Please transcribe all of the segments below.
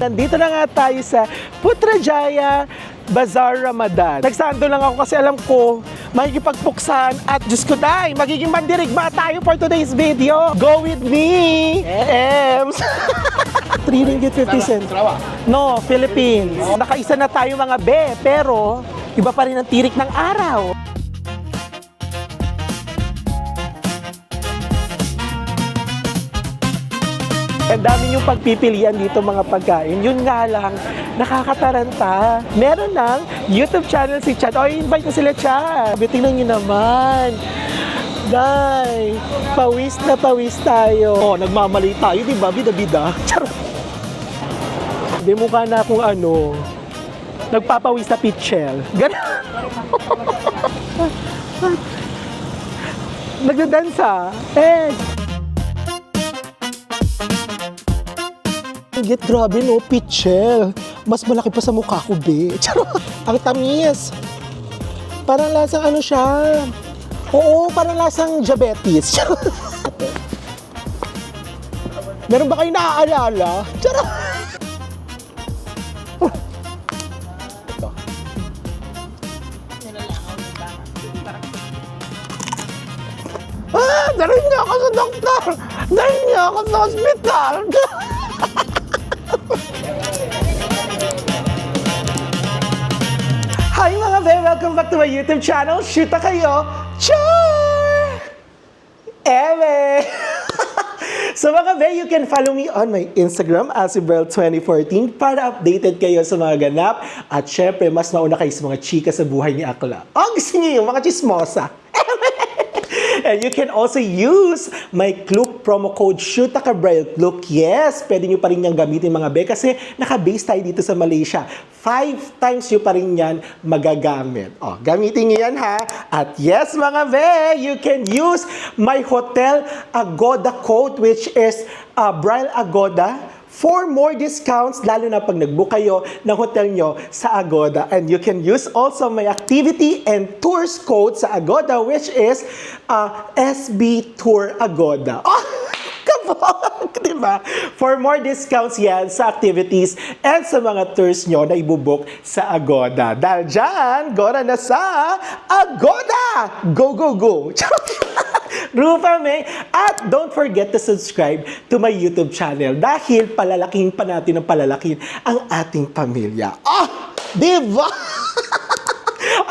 Nandito na nga tayo sa Putrajaya Bazaar Ramadan. Nagsando lang ako kasi alam ko makikipagpuksan at Diyos ko day, magiging mandirigma tayo for today's video. Go with me! Ems! 3 ringgit 50 cents. No, Philippines. Nakaisa na tayo mga be, pero iba pa rin ang tirik ng araw. Ang dami yung pagpipilian dito mga pagkain. Yun nga lang, nakakataranta. Meron ng YouTube channel si Chad. O, invite na sila, Chad. Tingnan nyo naman. Day, pawis na pawis tayo. Oh, nagmamali tayo, di ba? Bida-bida. Charot. Di mukha na akong ano, nagpapawis na pitchel. Ganun. Nagdadansa. Get grabe no, pitchel. Mas malaki pa sa mukha ko, be. Charot. Ang tamis. Parang lasang ano siya. Oo, parang lasang diabetes. Charot. Meron ba kayo naaalala? Charot. Ito. Darin niya ako sa doktor. Darin niya ako sa hospital. Hi mga be! Welcome back to my YouTube channel. Shoota kayo! Char! Eme! So mga be, you can follow me on my Instagram, Asibel2014 para updated kayo sa mga ganap at syempre, mas mauna kayo sa mga chika sa buhay ni Akla. O gusto niyo yung mga chismosa. And you can also use my Klook promo code SHOOTAKABRAIL-KLOOK. Yes, pwede nyo pa rin niyang gamitin mga be kasi naka-base tayo dito sa Malaysia. 5 times nyo pa rin yan magagamit. O, gamitin nyo yan ha. At yes mga be, you can use my Hotel Agoda code which is Braille Agoda for more discounts, lalo na pag nag-book kayo ng hotel nyo sa Agoda. And you can use also my activity and tours code sa Agoda, which is SB Tour Agoda. Oh, kabog! Diba? For more discounts yan sa activities and sa mga tours nyo na ibubuk sa Agoda. Dahil dyan, gora na sa Agoda! Go, go, go! Rupa me. At don't forget to subscribe to my YouTube channel dahil palalaking pa natin ng palalaking ang ating pamilya. Ah! Diba?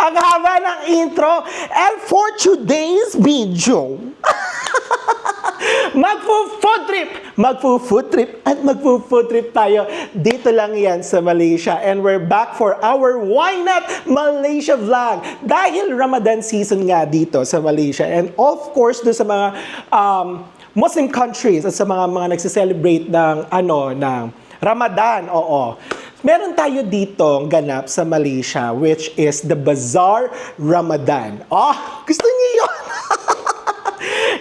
Ang haba ng intro. And for today's video, magpo-food trip tayo. Dito lang yan sa Malaysia. And we're back for our Why Not Malaysia vlog. Dahil Ramadan season nga dito sa Malaysia. And of course, doon sa mga Muslim countries at sa mga nagse-celebrate ng Ramadan. Oo. Meron tayo dito ganap sa Malaysia which is the Bazaar Ramadan. Oh, gusto niyo yun?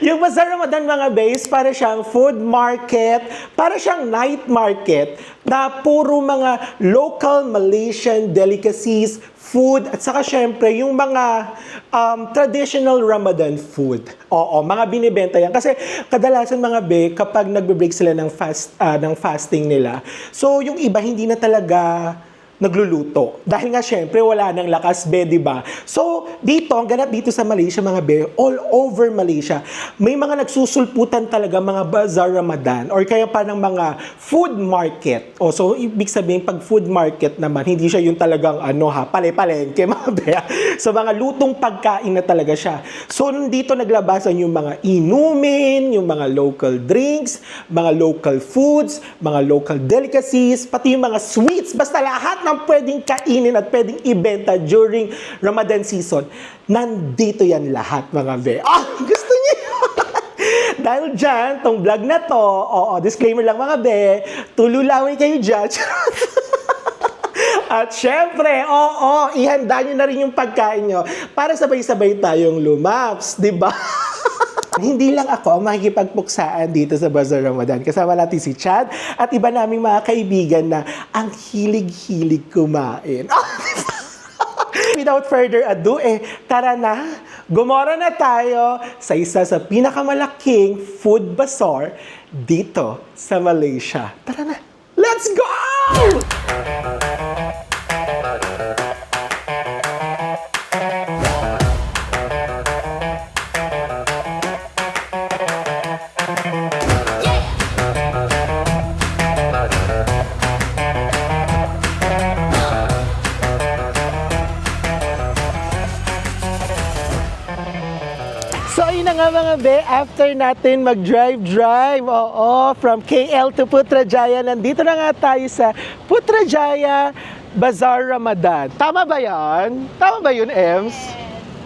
Yung Bazaar Ramadan mga base, para siyang food market, para siyang night market na puro mga local Malaysian delicacies, food, at saka syempre yung mga traditional Ramadan food. Oo, mga binibenta yan. Kasi kadalasan mga be, kapag nagbe-break sila ng fasting nila, so yung iba hindi na talaga nagluluto. Dahil nga syempre wala nang lakas be, di ba? So dito, ang ganap dito sa Malaysia mga be, all over Malaysia, may mga nagsusulputan talaga mga Bazaar Ramadan or kaya pa ng mga food market. O so ibig sabihin pag food market naman, hindi siya yung talagang pale-palengke mga be. So mga lutong pagkain na talaga siya. So dito naglabasan yung mga inumin, yung mga local drinks, mga local foods, mga local delicacies, pati yung mga sweets, basta lahat ng pwedeng kainin at pwedeng ibenta during Ramadan season. Nandito yan lahat, mga be. Gusto niyo? Dahil dyan, tong vlog na to, disclaimer lang mga be, tululaway kayo dyan. At syempre, ihanda nyo na rin yung pagkain nyo para sabay-sabay tayong lumaps, di ba? Hindi lang ako ang makikipagpuksaan dito sa Bazaar Ramadan. Kasama natin si Chad at iba naming mga kaibigan na ang hilig-hilig kumain. Without further ado, tara na, gumora na tayo sa isa sa pinakamalaking food bazaar dito sa Malaysia. Tara na, Let's go! So ayun na nga mga be, after natin mag-drive, from KL to Putrajaya, nandito na nga tayo sa Putrajaya Bazaar Ramadan. Tama ba yan? Tama ba yun, Ems?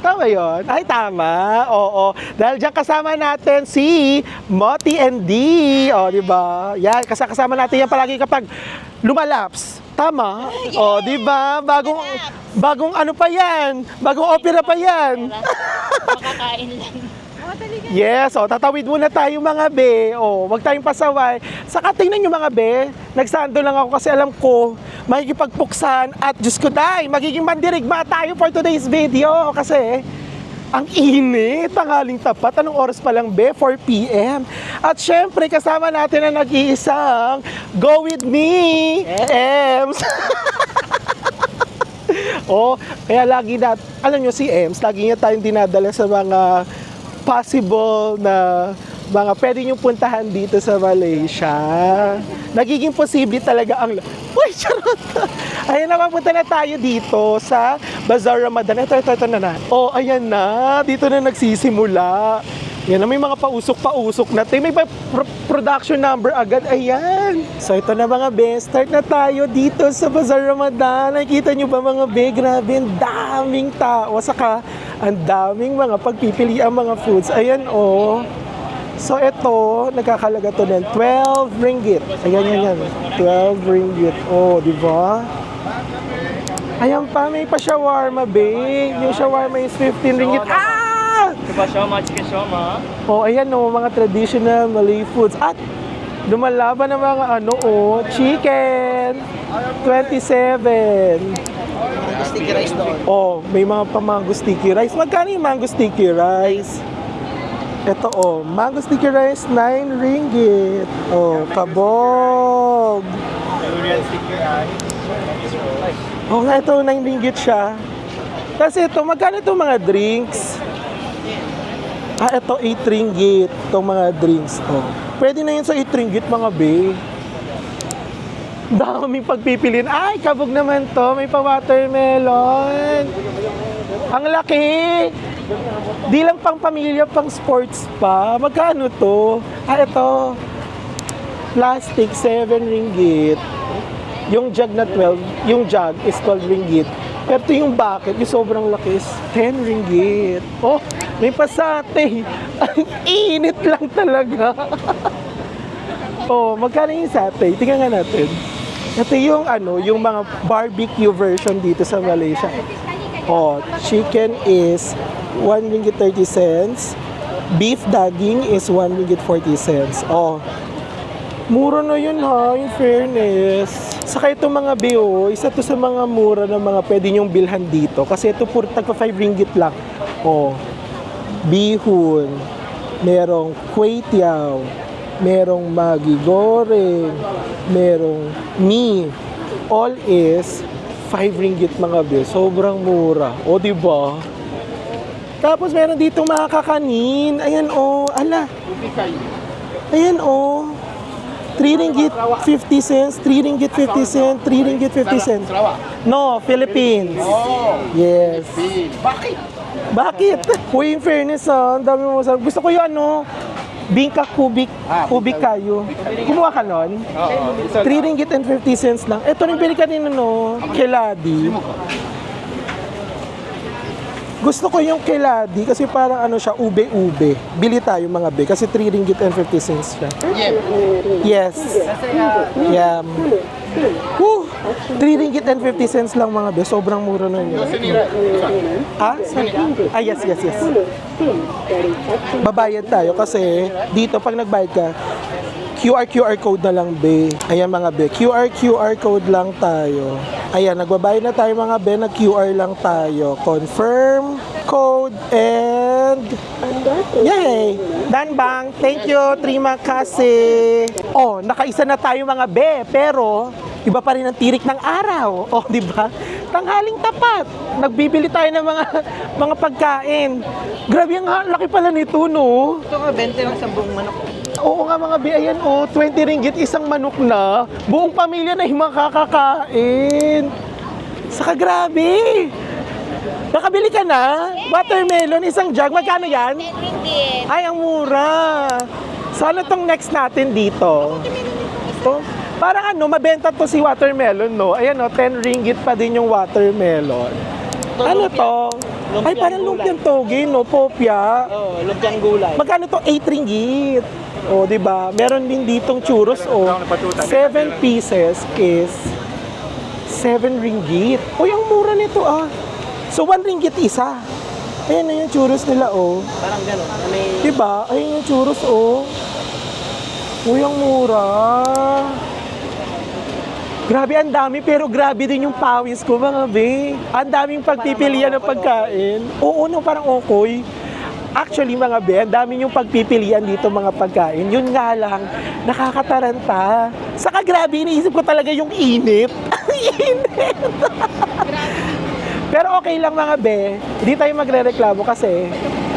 Tama yun? Ay, tama. Oo. Dahil dyan kasama natin si Moti and D. O, di ba? Yan, kasama natin yan palagi kapag lumalaps. Tama? O, di ba? Bagong ano pa yan? Bagong opera pa yan. Makakain lang. Yes, tatawid muna tayo mga be. Wag tayong pasaway. Saka tingnan nyo mga be, nagsando lang ako kasi alam ko, makikipagpuksan at Diyos ko day, magiging mandirigma tayo for today's video kasi ang init, tanghaling tapat. Anong oras pa lang be? 4 p.m. At syempre, kasama natin ang nag-iisang Go With Me, Ems. Kaya lagi alam nyo si Ems, lagi niya tayong dinadala sa mga possible na mga pwede niyong puntahan dito sa Malaysia. Nagiging posible talaga ang... Uy, charot! Ayan na, mapunta na tayo dito sa Bazaar Ramadan. Ito na. Ayan na. Dito na nagsisimula. Yan na, may mga pausok-pausok na. May production number agad. Ayan. So, ito na mga be. Start na tayo dito sa Bazaar Ramadan. Nakikita nyo ba mga be? Grabe, ang daming tao. Saka, ang daming mga pagpipili ang mga foods. Ayan, So, ito, nagkakalaga to ng 12 ringgit. Ayan, yan. 12 ringgit. Di ba? Ayan pa, may pa-shawarma, be. Yung shawarma is 15 ringgit. Diba shawarma, chicken shawarma? Ayan mga traditional Malay foods. At lumalaban ng mga chicken. 27. Sticky rice doon. May mga pa-mango sticky rice. Magkano yung mango sticky rice? Ito mango sticky rice, 9 ringgit. Kabog. Durian sticky rice. Nga, ito 9 ringgit siya. Kasi ito, magkano itong mga drinks? Ito 8 ringgit. Itong mga drinks. Pwede na yun sa 8 ringgit mga be. Daming pagpipilian. Ay, kabog naman to. May pa-watermelon. Ang laki. Di lang pang pamilya, pang sports pa. Magkano to? Ito. Plastic, 7 ringgit. Yung jug na 12, yung jug is 12 ringgit. Pero ito yung bucket, yung sobrang laki is 10 ringgit. May pasate. Ang init lang talaga. Magkano yung sate? Tingnan nga natin. Ito yung yung mga barbecue version dito sa Malaysia. Chicken is 1 ringgit 30 cents. Beef daging is 1 ringgit 40 cents. Mura na yun in fairness. Saka itong mga bio, isa to sa mga mura na mga pwede nyong bilhan dito. Kasi ito puro tagpa 5 ringgit lang. Bihon, merong kway-tiao, merong magi goreng, merong mee. All is 5 ringgit mga be. Sobrang mura. Diba? Tapos meron ditong mga kakanin. Ayan ala. Ayan 3 ringgit 50 cents, 3 ringgit 50 cents, 3 ringgit 50 cents. No, Philippines. Yes. Bakit? In fairness ang dami mo sa... Gusto ko yung bingka kubik kayo. Kumuha ka nun? 3 ringgit and 50 cents lang. Ito rin pili kanina keladi. Gusto ko yung keladi kasi parang siya, ube-ube. Bili tayo mga be kasi 3 ringgit and 50 cents siya. Yes. Yeah. 3 ringgit and 50 cents lang mga be. Sobrang mura na yun. Yes. Babayad tayo kasi dito pag nagbayad ka, QR code na lang be. Ayan mga be, QR code lang tayo. Ayan, nagbabayad na tayo mga be, nag-QR lang tayo. Confirm code and Yay! Danbang, thank you, Trima kasi. Oh, nakaisa na tayo mga be, pero iba pa rin ang tirik ng araw. Oh, di ba? Tanghaling tapat. Nagbibili tayo ng mga pagkain. Grabe ang laki pala nito, no? Ito nga, 20 lang sa buong manok. Oo nga mga be, ayan oh, 20 ringgit isang manok na. Buong pamilya na yung makakakain. Saka grabe. Nakabili ka na? Watermelon, isang jug. Magkano yan? 10 ringgit. Ay, ang mura. So, ano tong next natin dito? To, parang ano, mabenta to si watermelon, no? Ayan, no, 10 ringgit pa din yung watermelon. Ano to? Ay, parang lumpiang toge, no? Popya. Oo, lumpiang gulay. Magkano to? 8 ringgit. O, di ba? Meron din ditong churros, o. 7 pieces is 7 ringgit. Uy, ang mura nito, ah. So, 1 ringgit isa. Ayan na yung churros nila, oh. Parang gano'n. May... Diba? Ayun yung churros, oh. Uy, ang mura. Grabe, ang dami, pero grabe din yung pawis ko, mga be. Ang daming pagpipilian ng pagkain. Oo, no, parang okoy. Actually, mga be, ang dami yung pagpipilian dito, mga pagkain. Yun nga lang, nakakataranta. Saka grabe, iniisip ko talaga yung init. Init. Pero okay lang mga be, hindi tayo magre-reklamo kasi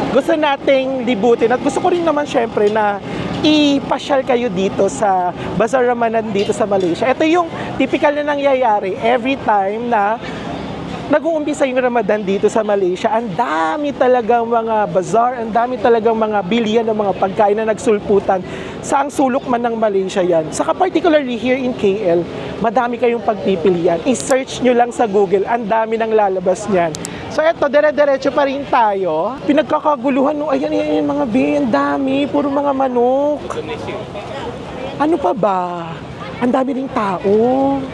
gusto nating libutin at gusto ko rin naman syempre na ipasyal kayo dito sa Bazaar Ramadan dito sa Malaysia. Ito yung typical na nangyayari every time na nag-uumpisa yung Ramadan dito sa Malaysia. Ang dami talagang mga bazaar, ang dami talagang mga bilihan ng mga pagkain na nagsulputan. Saang sulok man ng Malaysia yan. Saka particularly here in KL, madami kayong pagpipilian. I-search nyo lang sa Google, ang dami nang lalabas niyan. So eto, dire-diretso pa rin tayo. Pinagkakaguluhan, no, ayan mga be, ang dami, puro mga manok. Ano pa ba? Ang dami ring tao.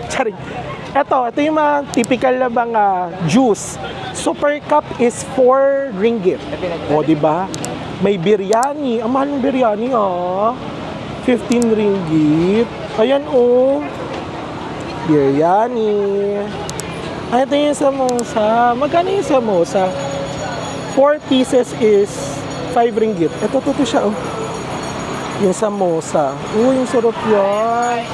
Charing. Ito yung mga typical na mga juice. Super cup is 4 ringgit. O, di ba? May biryani. Ang mahal ng biryani, ah. 15 ringgit. Ayan, oh. Biryani. Ay, ito yung samosa. Magkano yung samosa? 4 pieces is 5 ringgit. Ito siya, oh. Yung samosa. Yung sarap yan.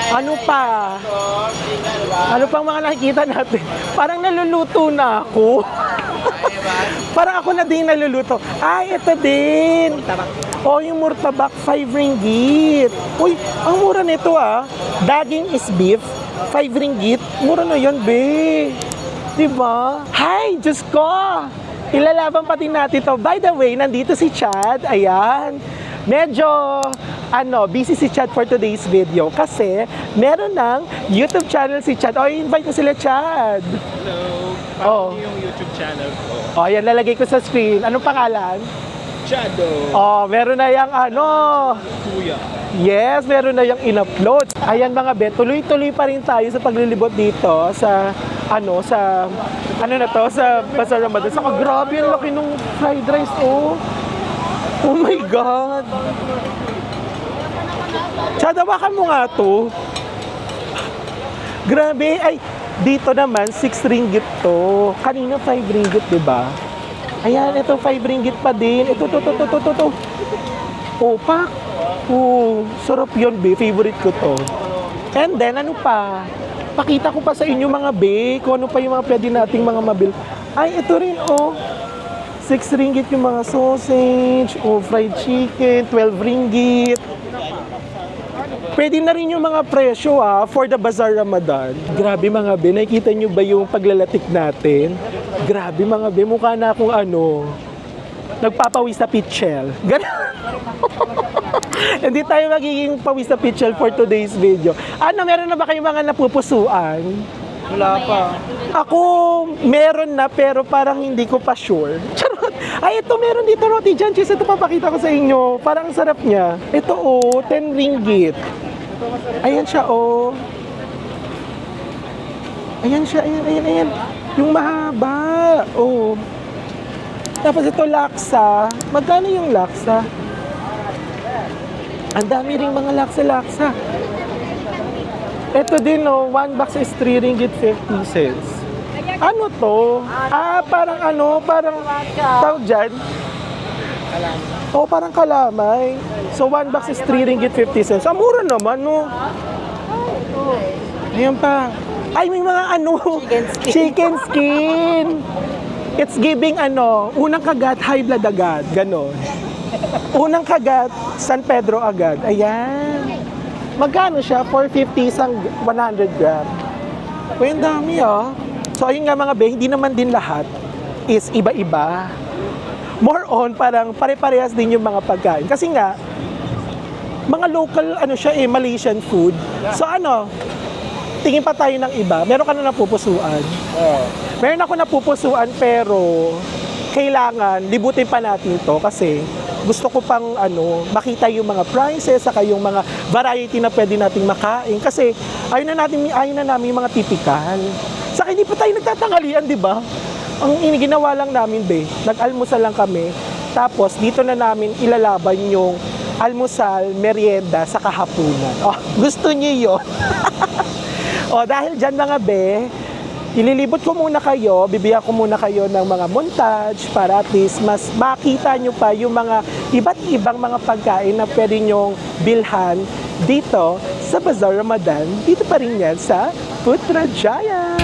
Ano pa? Ano pang mga nakikita natin? Parang naluluto na ako. Parang ako na din naluluto. Ay, ito din. Oh, yung murtabak, 5 ringgit. Uy, ang mura nito, ah. Daging is beef, 5 ringgit. Mura na yun, be. Diba? Hi, Diyos ko. Ilalaban pa din natin to. By the way, nandito si Chad. Ayan. Medyo busy si Chad for today's video kasi meron ng YouTube channel si Chad. Invite ko sila, Chad. Hello. Yung YouTube channel ko. Yan, lalagay ko sa screen. Anong pangalan? Chado. Meron na yung Kuya. Yes, meron na yung in-upload. Ayan mga bet, tuloy-tuloy pa rin tayo sa paglilibot dito sa sa Bazaar Ramadan. Saka grabe, ang laki nung fried rice, oh. Oh my God. Chad, hawakan mo nga to. Grabe. Ay, dito naman, 6 ringgit to. Kanina 5 ringgit, diba? Ayan, ito 5 ringgit pa din. Ito. Oh, pak. Oh, sarap yun, be. Favorite ko to. And then, ano pa? Pakita ko pa sa inyo mga be, kung ano pa yung mga pwede nating mga mabil. Ay, ito rin, oh. 6 ringgit yung mga sausage, fried chicken, 12 ringgit. Pwede na rin yung mga presyo for the Bazaar Ramadan. Grabe mga be, nakikita nyo ba yung paglalatik natin? Grabe mga be, mukha na akong nagpapawis sa pitchel. Ganun. Hindi tayo magiging pawis sa pitchel for today's video. Meron na ba kayong mga napupusuan? Wala pa. Ako, meron na pero parang hindi ko pa sure. Charot! Ay, ito meron dito roti dyan. Cheese, ito papakita ko sa inyo. Parang ang sarap niya. Ito 10 ringgit. Ayan siya, Ayan siya, ayan. Yung mahaba. Tapos ito laksa. Magkano yung laksa? Ang dami ring mga laksa. Ito din, 1 box is 3 ringgit 50 cents. Ano to? Parang tawag dyan? Oh, parang kalamay. So, 1 box is 3 ringgit 50 cents. Ah, mura naman, no? Ayan pa. Ay, may mga chicken skin. It's giving unang kagat, high blood agad. Ganon. Unang kagat, San Pedro agad. Ayan. Magkano siya? 450 isang 100 gram. Uy, ang dami So, ayun nga mga be, hindi naman din lahat is iba-iba. More on, parang pare-parehas din yung mga pagkain. Kasi nga, mga local, Malaysian food. So tingin pa tayo ng iba. Meron ka na napupusuan. Meron ako napupusuan, pero kailangan libutin pa natin to kasi gusto ko pang makita yung mga prices saka yung mga variety na pwede nating makain kasi ayun na namin yung mga typical. Saka hindi pa tayo nagtatanghalian, di ba? Ang ginawa lang namin, nag-almusal lang kami. Tapos dito na namin ilalaban yung almusal, merienda sa kahapunan. Gusto niyo yun? Dahil dyan mga ililibot ko muna kayo, bibigyan ko muna kayo ng mga montage para at least mas makita nyo pa yung mga iba't ibang mga pagkain na pwede nyong bilhan dito sa Bazaar Ramadan. Dito pa rin yan sa Putrajaya.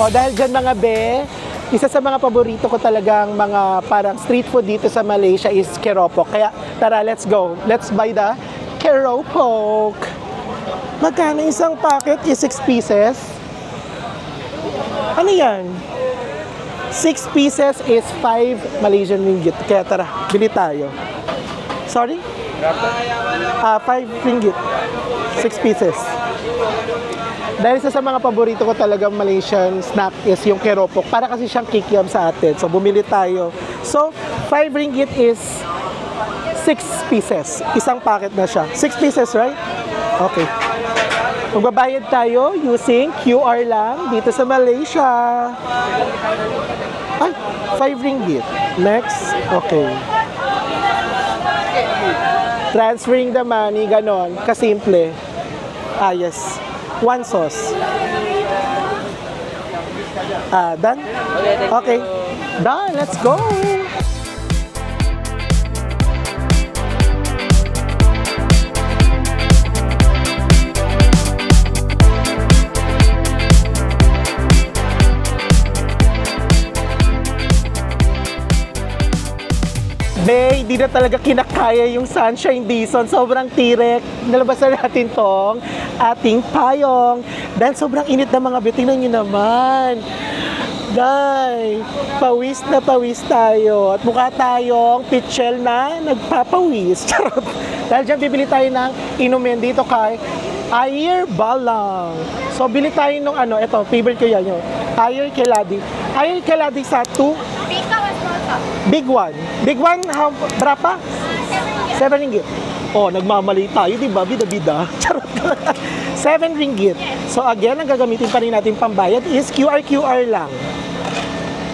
Dahil dyan mga isa sa mga paborito ko talagang mga parang street food dito sa Malaysia is keropok. Kaya tara, let's go. Let's buy the keropok. Magkano isang packet is 6 pieces? Ano yan? 6 pieces is 5 Malaysian ringgit. Kaya tara, bili tayo. Sorry? 5 ringgit. 6 pieces. Dahil sa mga paborito ko talagang Malaysian snack is yung keropok. Para kasi siyang kikiam sa atin. So, bumili tayo. So, 5 ringgit is 6 pieces. Isang packet na siya. 6 pieces, right? Okay. Magbabayad tayo using QR lang dito sa Malaysia. Ay, 5 ringgit. Next. Okay. Transferring the money, ganon. Kasimple. Yes. 1 sauce. Done? Okay. Done. Let's go. Hindi na talaga kinakaya yung Sunshine Dizon. Sobrang tirek. Nalabasan natin tong ating payong. Dahil sobrang init na mga tingnan nyo naman. Dahil, pawis na pawis tayo. At mukha tayong pitchel na nagpapawis. Charot. Dahil dyan, bibili tayo ng inumin dito kay Ayer Balang. So, bili tayo nung ito, favorite ko yan yun. Ayer Keladi. Ayer Keladi sa 2. Big one. Big one, berapa? 7 ringgit. Nagmamali tayo, di ba? Bida-bida. Charot. 7 ringgit. So again, ang gagamitin pa rin natin pambayad is QR lang.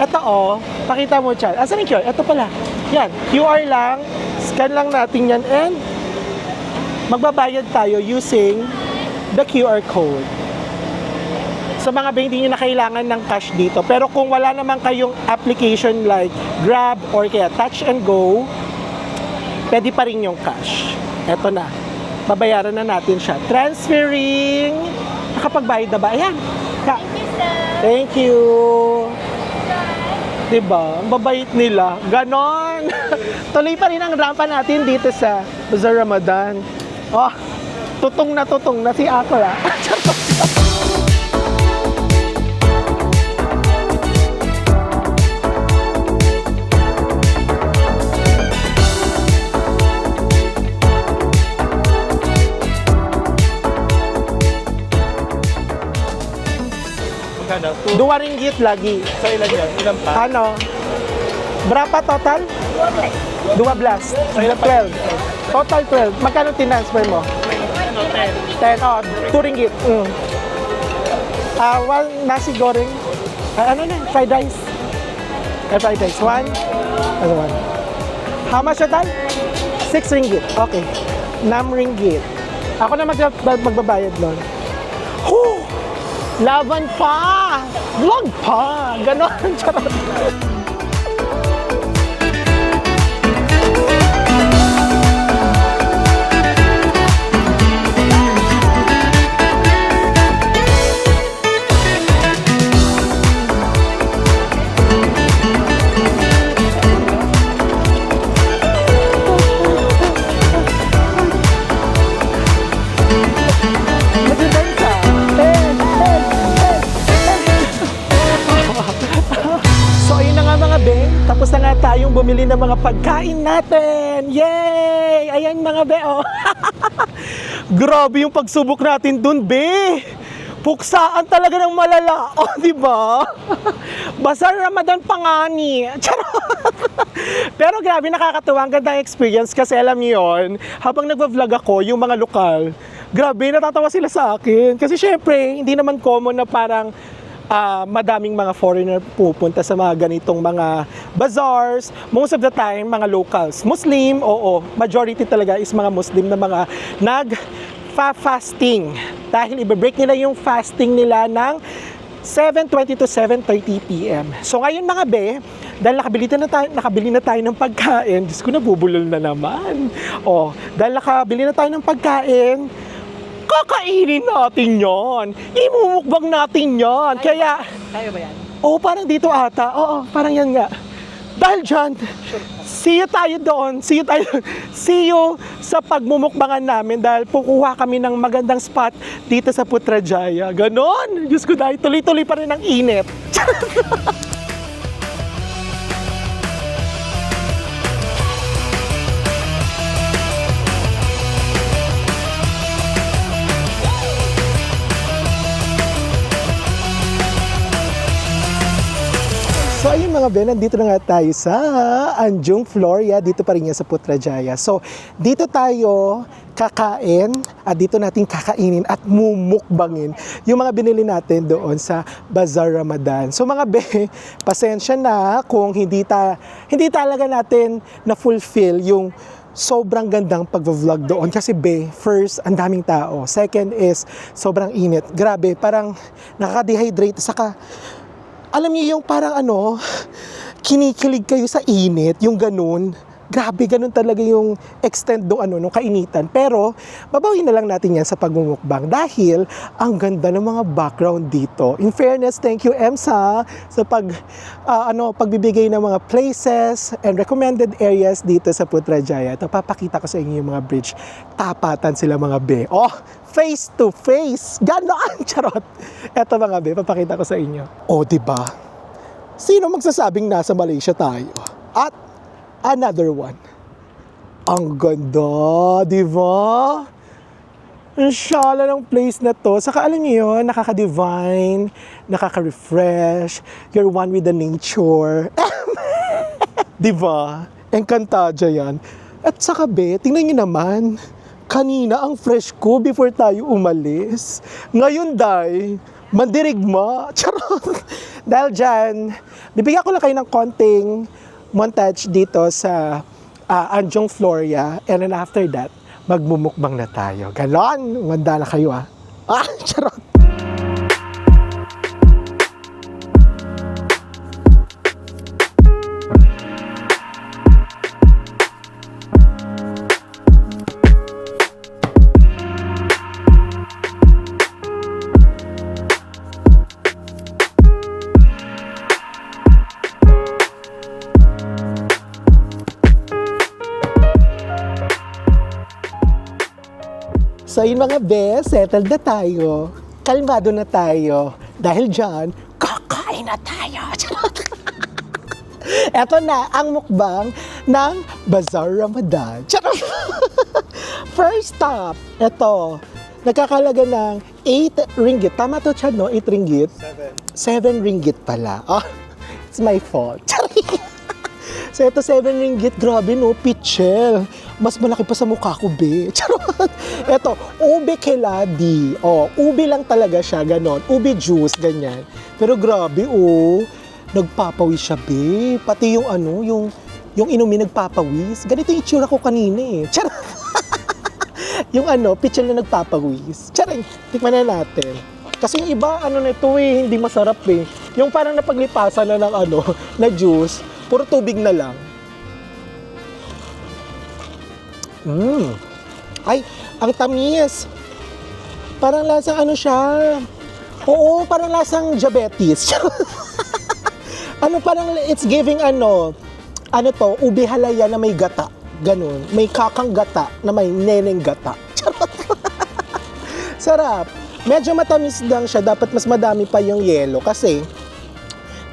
Ito pakita mo dyan. Asan yung QR? Ito pala. Yan, QR lang. Scan lang natin yan and magbabayad tayo using the QR code. Sa mga hindi nyo na kailangan ng cash dito. Pero kung wala naman kayong application like Grab or kaya Touch and Go, pwede pa rin yung cash. Eto na. Babayaran na natin siya. Transferring. Nakapagbayad na ba? Ayan. Thank you. Diba? Ang babait nila. Ganon. Tuloy pa rin ang rampa natin dito sa Bazaar Ramadan. Tutong na si Akla. Magkano? 2 ringgit lagi. Sa ilan yan? Ilan pa? Berapa total? 12. Sila 12. Total 12. Magkano tinransfer mo? 10. Oh, 2 ringgit. One nasi goreng. Ano na? Fried rice. Fried rice. One. Ano one? How much total? 6 ringgit. Okay. 6 ringgit. Ako na magbabayad nun. Huh! Laban pa! Vlog pa! Ganon. Charot. So ayun na nga mga be, tapos na nga tayong bumili ng mga pagkain natin. Yay! Ayan mga be, oh. Grabe yung pagsubok natin dun, be. Puksaan talaga ng malala. Oh, di ba? Bazaar Ramadan pangani. Charot. Pero grabe, nakakatuwa. Ang gandang experience kasi alam niyo yun, habang nagva-vlog ako, yung mga lokal, grabe, natatawa sila sa akin. Kasi syempre, hindi naman common na parang madaming mga foreigner pupunta sa mga ganitong mga bazaars. Most of the time, mga locals. Muslim, oo. Majority talaga is mga Muslim na mga nag-fasting. Dahil i-break nila yung fasting nila ng 7:20 to 7:30 p.m. So ngayon mga be, dahil nakabili na tayo ng pagkain, Diyos ko, nabubulol na naman. Dahil nakabili na tayo ng pagkain, kakainin natin yon. Imumukbang natin yon. Kaya, Tayo ba yan? parang dito ata. Oo, parang yan nga. Dahil dyan, see you tayo doon. See you sa pagmumukbangan namin dahil pukuha kami ng magandang spot dito sa Putrajaya. Ganon. Diyos ko, dahil tuloy-tuloy pa rin ang init. So ayun mga Ben, nandito na nga tayo sa Anjung Floria, dito pa rin yan sa Putrajaya. So dito tayo kakain at dito natin kakainin at mumukbangin yung mga binili natin doon sa Bazaar Ramadan. So mga be, pasensya na kung hindi talaga natin na-fulfill yung sobrang gandang pag-vlog doon kasi be, first, ang daming tao. Second is, sobrang init. Grabe, parang nakaka-dehydrate. Saka, alam niyo yung parang kinikilig kayo sa init, yung ganun. Grabe, ganun talaga yung extent nung kainitan. Pero, babawin na lang natin yan sa pagmumukbang dahil ang ganda ng mga background dito. In fairness, thank you, EMSA, sa pagbibigay ng mga places and recommended areas dito sa Putrajaya. Ito, papakita ko sa inyo yung mga bridge. Tapatan sila mga be. Face to face. Ganon, charot. Eto mga be, papakita ko sa inyo. Diba? Sino magsasabing nasa Malaysia tayo? At another one. Ang ganda, diba? Ang shala ng place na to. Saka alam niyo yun, nakaka-divine, nakaka-refresh, you're one with the nature. Diba? Encantadia yan. At saka be, tingnan niyo naman, kanina ang fresh ko before tayo umalis. Ngayon, mandirigma. Charot. Dahil dyan, bibigyan ko lang kayo ng konting montage dito sa Anjung Floria. And then after that, magmumukbang na tayo. Ganon. Manda na kayo charot. So yun mga be, settled na tayo. Kalmado na tayo. Dahil dyan, kakain na tayo. Eto na ang mukbang ng Bazaar Ramadan. First stop, eto. Nagkakalaga ng 8 ringgit. Tama to, Chad, no? 8 ringgit? 7 ringgit pala. It's my fault. So ito 7 ringgit, grabe no, pichel. Mas malaki pa sa mukha ko, be. Charot. Ito, ube keladi. Oh, ube lang talaga siya, ganon. Ube juice, ganyan. Pero grabe, oh. Nagpapawis siya, be. Pati yung ano, yung inumin nagpapawis. Ganito yung itsura ko kanina eh. Charot. Yung ano, pichel na nagpapawis. Charot. Tikman na natin. Kasi yung iba, ano na ito eh, hindi masarap eh. Yung parang napaglipasan na ng ano, na juice, puro tubig na lang. Ay, ang tamis. Parang lasang ano siya. Oo, parang lasang diabetes. Ano, parang it's giving ano to, ube halaya na may gata. Ganun. May kakang gata na may neneng gata. Charot. Sarap. Medyo matamis lang siya. Dapat mas madami pa yung yelo. Kasi,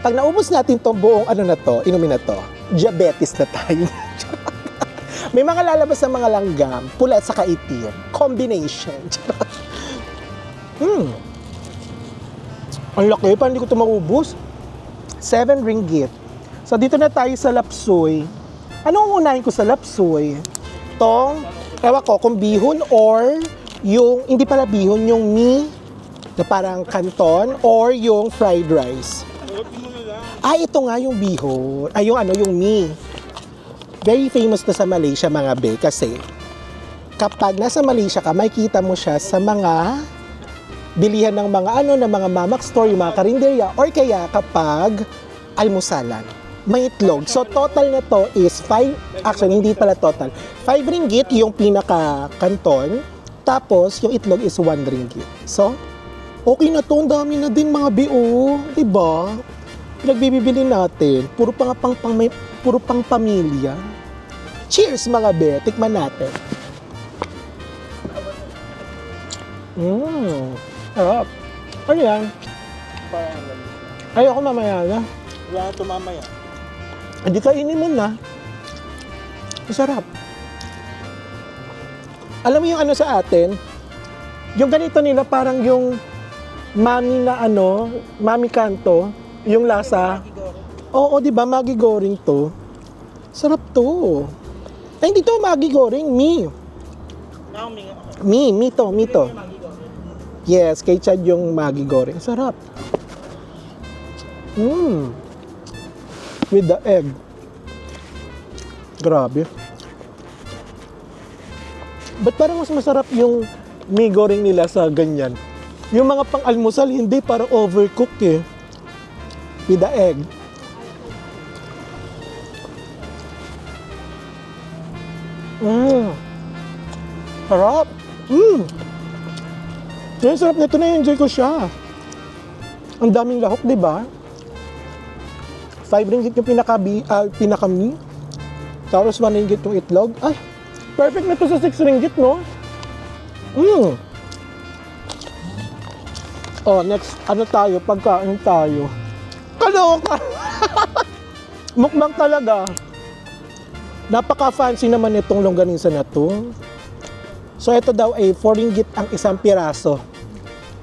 pag naubos natin tong buong ano na to, inumin na to, diabetes na tayo. May mga lalabas na mga langgam, pula sa kaitim. Combination. Ang laki, parang hindi ko ito maubos. 7 ringgit. So, dito na tayo sa lapsoy. Anong unahin ko sa lapsoy? Tong, ewan ko, kung bihon or yung, hindi pala bihon, yung mi, na parang canton, or yung fried rice. Ito nga yung bihon. Yung ano, yung mi. Very famous na sa Malaysia, mga be, kasi kapag nasa Malaysia ka, makikita mo siya sa mga bilihan ng mga ano, ng mga mamak store, yung mga karinderya, or kaya kapag almusalan. May itlog. So, total na to is 5, actually, hindi pala total. 5 ringgit yung pinaka-kanton, tapos yung itlog is 1 ringgit. So, okay na to, ang dami na din mga BO, diba? Pinagbibili natin, puro pang pamilya. Cheers mga be, tikman natin. Sarap. Ano yan? Ayoko mamaya na. Wala na ito mamaya. Hindi kainin mo na. Masarap. Alam mo yung ano sa atin? Yung ganito nila parang yung mami na ano, mami kanto, yung lasa. Oo, di ba? Maggi goreng to. Sarap to. Ay, hindi to Maggi goreng, mi. Mi to. Yes, kay Chad yung Maggi goreng. Sarap. With the egg. Grabe. Ba't parang mas masarap yung mi goreng nila sa ganyan? Yung mga pang-almusal, hindi, parang overcooked eh. With the egg. Sarap. Yung sarap nito, na-enjoy ko siya. Ang daming lahok, di ba? 5 ringgit yung pinaka-mi. Tapos 1 ringgit yung itlog. Ay, perfect na to sa 6 ringgit, no? Oh, next, ano tayo? Pagkain tayo. Kaloka! Mukbang talaga. Napaka-fancy naman itong longganisa na to. So, ito daw ay 4 ringgit ang isang piraso.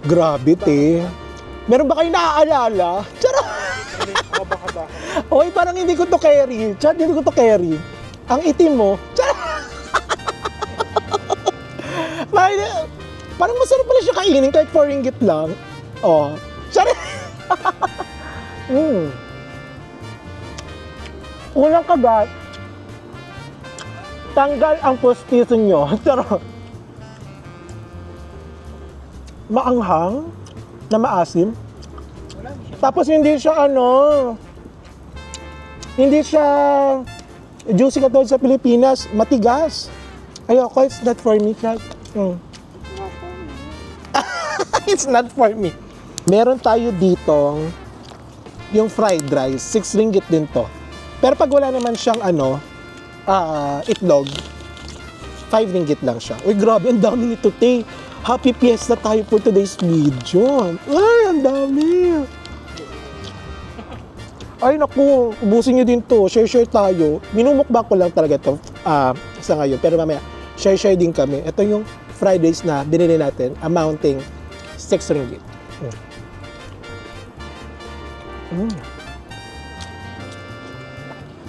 Grabe, te. Meron ba kayo naaalala? Charot! Oy, parang hindi ko to carry. Chat, hindi ko to carry. Ang itim mo. Charot! Parang masarap pala siya kainin kahit 4 ringgit lang. Oh. Charot! Unang kagat, tanggal ang postiso nyo. Charot! Maanghang na maasim. Tapos hindi siya hindi siya juicy katulad sa Pilipinas, matigas. Ayoko, it's not for me, Chad. It's not for me. Meron tayo ditong yung fried rice, 6 ringgit din to. Pero pag wala naman siyang itlog, 5 ringgit lang siya. Uy, grabe, ang dami nito, te. Happy Fiesta tayo for today's video. Ay, ang dami. Ay, naku, ubusin nyo din to. Share tayo. Minumukbang ko lang talaga to sa ngayon. Pero mamaya, share din kami. Ito yung fried rice na binili natin, amounting 6 ringgit.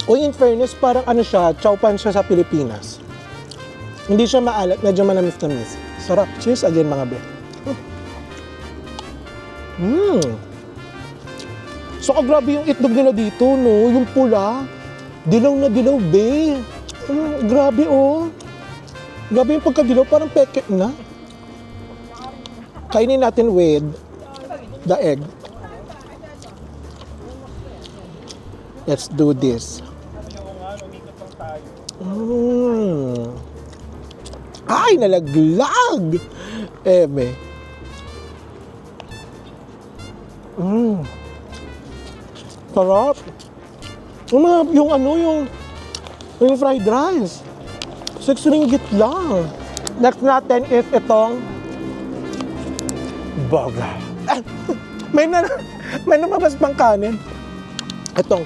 Uy, in fairness, parang ano siya, chow pan siya sa Pilipinas. Hindi siya maalat, medyo manamis-namis. Sarap. Cheers again, mga be. Saka grabe yung itlog nila dito, no? Yung pula. Dilaw na dilaw, be. Grabe, oh. Grabe yung pagkadilaw, parang peke na. Kainin natin with the egg. Let's do this. Ay, nalaglag! Eme. Sarap. Yung fried rice. 6 ringgit lang. Next natin is itong burger. May lumabas pang kanin. Itong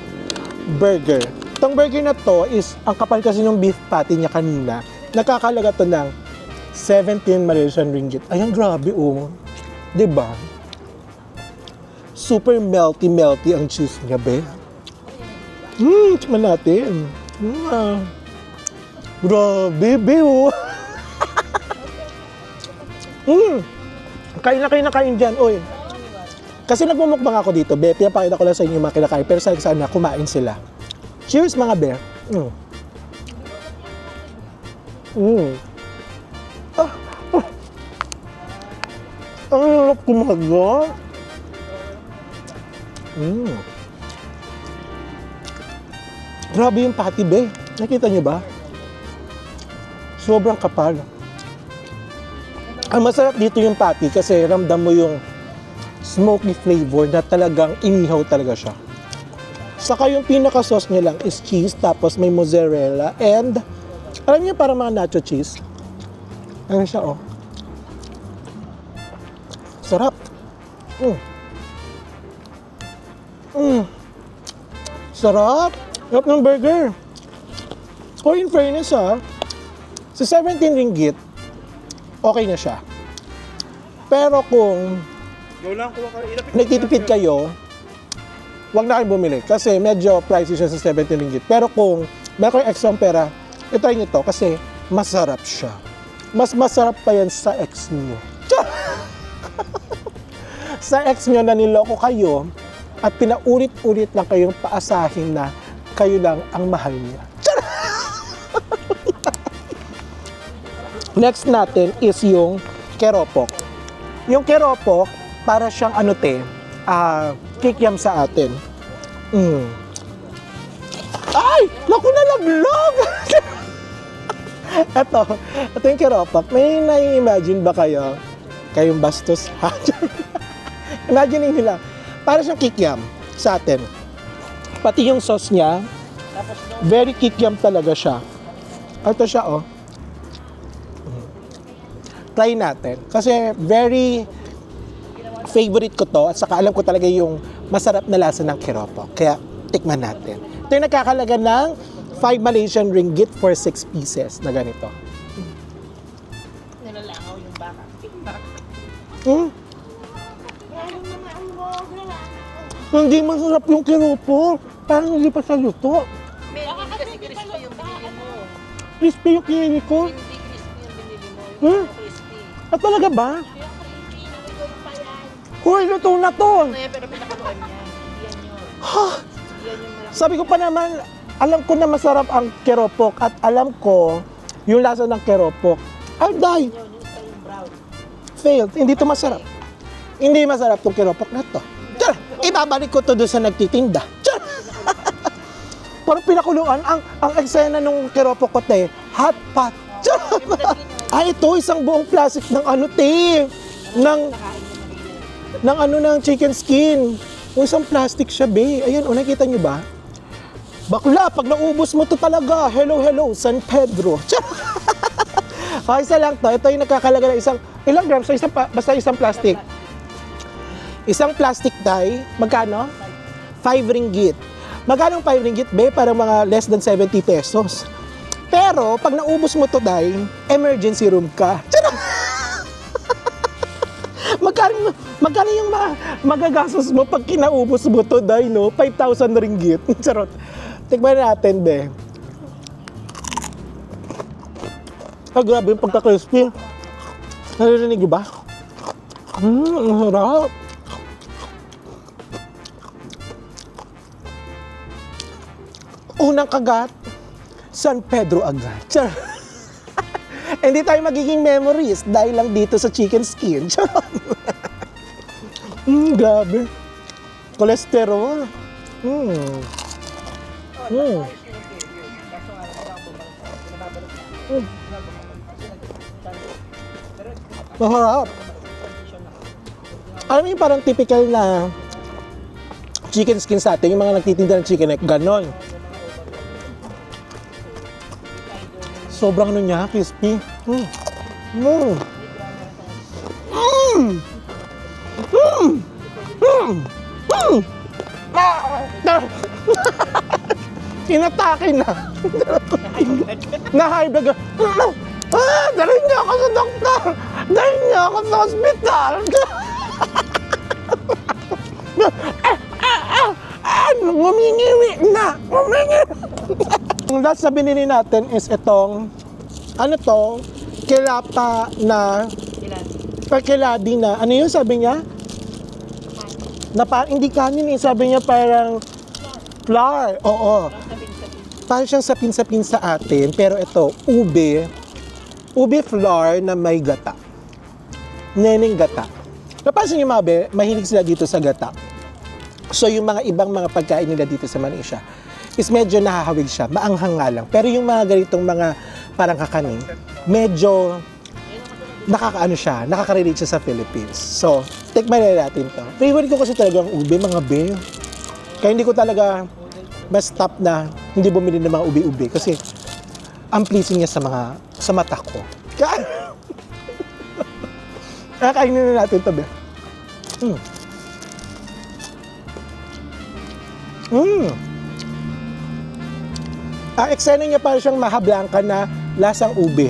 burger. Itong burger na to is, ang kapal kasi ng beef patty niya kanina. Nakakalaga to ng 17 Malaysian ringgit. Ayan, grabe oh. Diba? Super melty ang cheese niya, be. Tikman natin. Grabe, be oh. Kain na kain dyan, oy. Kasi nagmumukbang ako dito, be. Pinapakita ko lang sa inyo yung mga kinakain. Pero sana kumain sila. Cheers, mga be. Ang hirap kumaga. Grabe yung patty, be. Nakita nyo ba? Sobrang kapal. Ang masarap dito yung patty kasi ramdam mo yung smoky flavor na talagang inihaw talaga siya. Saka yung pinaka-sauce niya lang is cheese, tapos may mozzarella, and alam niyo parang mga nacho cheese. Ano siya, oh. Sarap. Sarap. Sarap ng burger. Oh, in fairness, sa 17 ringgit, okay na siya. Pero kung nagtitipid kayo, wag na kayong bumili kasi medyo pricey siya sa 17 ringgit. Pero kung meron kayong extra pera, itry nyo to kasi masarap siya. Mas masarap pa yan sa ex nyo. Sa ex nyo na niloko kayo at pinaulit-ulit lang kayong paasahin na kayo lang ang mahal niya. Next natin is yung keropok. Yung keropok, para siyang kikiam sa atin. Ay! Naku, nalaglag! Ito yung keropok. May nai-imagine ba kayo? Kayong bastos, ha? Imagine nyo lang. Para siyang kikiam sa atin. Pati yung sauce niya, very kikiam talaga siya. Ito siya, oh. Try natin. Kasi very favorite ko to at saka alam ko talaga yung masarap na lasa ng keropok. Kaya tikman natin. Ito yung nakakalaga ng 5 Malaysian ringgit for 6 pieces na ganito. Nilalangaw yung baka. Hindi masarap yung keropok. Parang hindi pa sa luto. Kasi crispy yung binili mo. Crispy yung kinili ko. Hindi crispy yung binili mo. Crispy. At talaga ba? Hoy, luto na to! Pero pinakaluan niya. Yan yun. Ha! Yan yung malaki. Sabi ko pa naman, alam ko na masarap ang keropok at alam ko yung lasa ng keropok. Ay, die! Yun, yung style yung brown. Failed. Hindi to masarap. Hindi masarap tong keropok na to. Tara, ibabalik ko to doon sa nagtitinda. Tara! Parang pinakuluan. Ang eksena nung keropok ko, te, hot pot. Tara! Ay, ito, isang buong plastic ng ng chicken skin. Yung isang plastic siya, be. Ayan, nakita nyo ba? Bakla, pag naubos mo to talaga. Hello, San Pedro. Okay, isa lang to. Ito yung nakakalaga ng ilang grams? So, basta isang plastic. Isang plastic tie, magkano? 5 ringgit. Magkano 5 ringgit, be? Parang mga less than 70 pesos. Pero, pag naubos mo to, day, emergency room ka. Magkano yung magagastos mo pag kinaubos mo to, day, no? 5,000 ringgit. Charot. Tikman natin, be. Grabe yung pagka-crispy. Naririnig niyo ba? Ang sarap. Unang kagat, San Pedro agad. Char. Hindi tayo magiging memories dahil lang dito sa chicken skin. Charot. Grabe. Cholesterol. Masarap. Alam mo yung parang typical na chicken skin sa atin, yung mga nagtitinda ng chicken neck, ganon. Sobrang ano niya, crispy. Inatake na. Na-high blood. Dalhin niyo ako sa doktor. Dalhin niyo ako sa hospital. Ngumingiwi na. Ang last na binili natin is itong, ano to, kilapa na, kiladi na, ano yun sabi niya? Hindi kanin eh, sabi niya parang flour, oo. Parang siyang sapin-sapin sa atin, pero ito, ube flour na may gata. Neneng gata. Napansin niyo mga be, mahilig sila dito sa gata. So yung mga ibang mga pagkain nila dito sa Malaysia is medyo nahahawig siya, maanghang nga lang. Pero yung mga ganitong mga parang kakanin, medyo nakakaano siya, nakaka-relate siya sa Philippines. So, tikman na natin to. Favorite ko kasi talaga ang ube, mga be. Kaya hindi ko talaga ma-stop na hindi bumili ng mga ube-ube kasi ang pleasing niya sa mata ko. Kakainin na natin to, be. Ang eksena niya parang siyang maha blanca na lasang ube.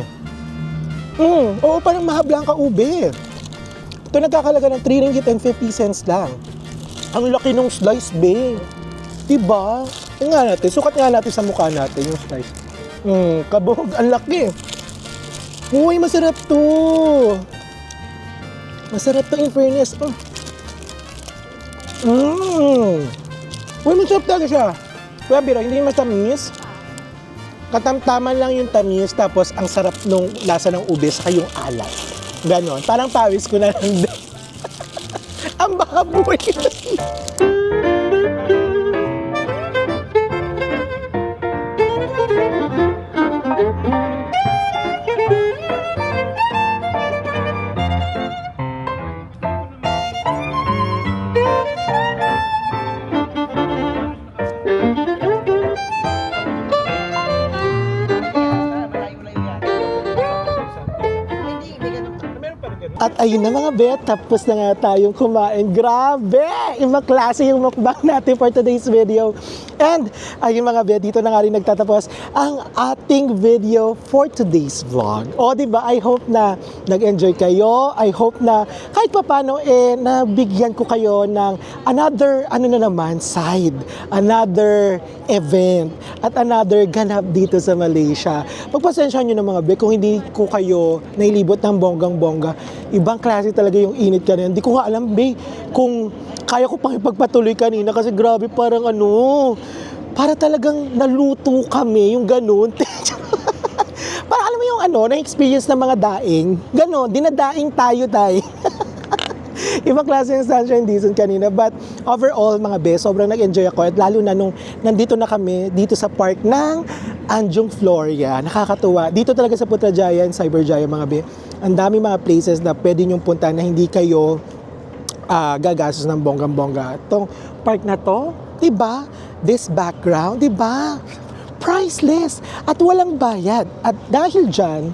Oo, parang maha blanca ube. Ito nagkakalaga ng 3 ringgit and 50 cents lang. Ang laki ng slice, be. Diba? Tingnan nga natin, sukat nga natin sa mukha natin yung slice. Kabog, ang laki. Uy, masarap to. Masarap to in fairness. Uy, masarap talaga siya. Kaya biro, hindi matamis. Katamtaman lang yung tamis, tapos ang sarap nung lasa ng ube saka yung alat. Ganon. Parang pawis ko na lang din. Ang baboy. At ayun na mga bet, tapos na nga tayong kumain. Grabe! Ibang klase yung mukbang natin for today's video. And ayun mga bet, dito na nga rin nagtatapos ang ating video for today's vlog. O diba, I hope na nag-enjoy kayo. I hope na kahit papano nabigyan ko kayo ng another, side. Another event. At another ganap dito sa Malaysia. Pagpasensyahan nyo na mga bet, kung hindi ko kayo nailibot ng bonggang-bongga, ibang klase talaga yung init kanina. Hindi ko nga alam, be, kung kaya ko pang ipagpatuloy kanina kasi grabe parang para talagang naluto kami, yung ganun. Parang alam mo yung na-experience ng mga daing. Ganun, dinadaing tayo, tay. Ibang klase yung sunshine season kanina. But overall, mga be, sobrang nag-enjoy ako. At lalo na nung nandito na kami, dito sa park ng Anjong Floria. Nakakatuwa. Dito talaga sa Putrajaya and Cyberjaya, mga be. Ang dami mga places na pwede nyong punta na hindi kayo gagastos ng bonggang-bongga. Itong park na to, diba? This background, diba? Priceless. At walang bayad. At dahil dyan,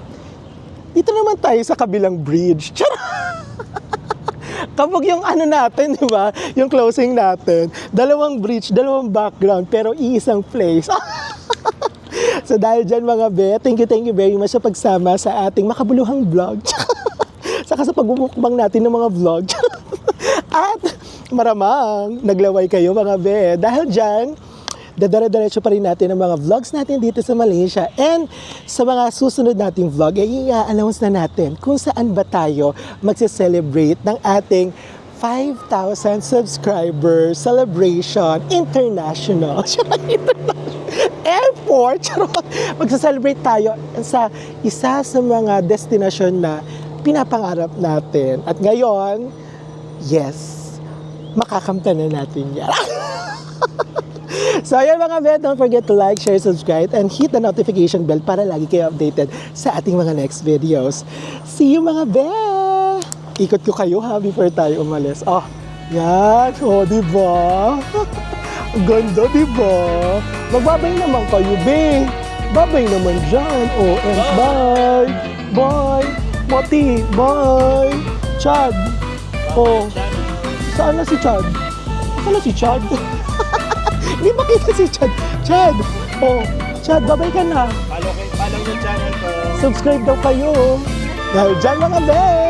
dito naman tayo sa kabilang bridge. Kapag yung natin, di ba? Yung closing natin, dalawang bridge, dalawang background, pero iisang place. So dahil dyan mga be, thank you very much sa pagsama sa ating makabuluhang vlog. Saka sa pagmumukbang natin ng mga vlog. At maramang naglaway kayo mga be. Dahil dyan, dadara-diretso pa rin natin ang mga vlogs natin dito sa Malaysia. And sa mga susunod nating vlog, ay i-announce na natin kung saan ba tayo magse-celebrate ng ating 5,000 subscriber celebration international. Airport! Charot! Magsa-celebrate tayo sa isa sa mga destinasyon na pinapangarap natin. At ngayon, yes, makakamta na natin yan. So ayan mga be, don't forget to like, share, subscribe, and hit the notification bell para lagi kayo updated sa ating mga next videos. See you mga be! Ikot ko kayo ha before tayo umalis. Oh, yan. Oh, diba? Ganda, diba? Magbabay naman kayo, be. Babay naman dyan. Oh, and bye. Bye. Moti, bye. Chad. Oh, saan na si Chad? Saan na si Chad? Hindi makita si Chad. Chad. Oh, Chad, babay ka na. Follow yung channel ko. Subscribe daw kayo. Dahil dyan mga be.